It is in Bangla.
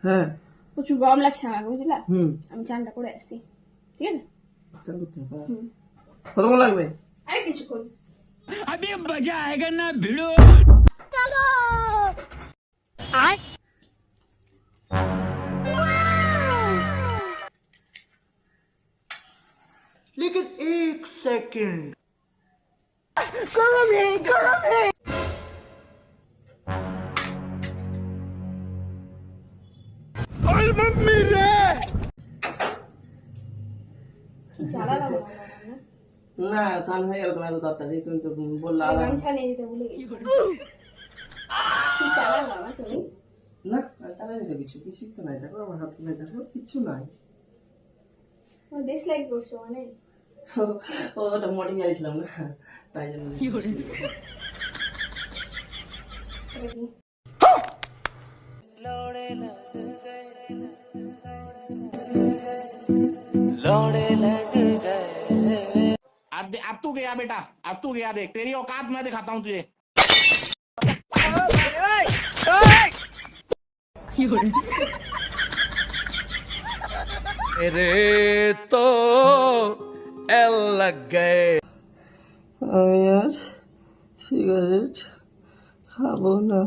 হ্যাঁ প্রচুর গরম লাগছে আমাকে, বুঝলা? আমি চানটা করে আসছি, ঠিক আছে? চান করতে হবে। কতক্ষণ লাগবে? আরে কিছুক্ষণ। अभी मजा आएगा ना भिड़ो। लेकिन एक सेकंड চালালাম না চান হয়ে গেল তোমার এত তাড়াতাড়ি, তুমি তো বললা গামছা নিয়ে যেতে ভুলে গেছি। কি চালালাম না তুমি? না চালাই তো কিছু তো নাই, দেখো আমার হাতে নাই, দেখো কিচ্ছু নাই। ডিসলাইক করছো মানে? ওটা মডিং আইছিলাম না, তাই জন্য। এটা কি? अब तू गया बेटा, अब तू गया, देख तेरी औकात मैं दिखाता हूँ तुझे। मेरे तो एल लग गए। আমি আর সিগারেট খাবো না।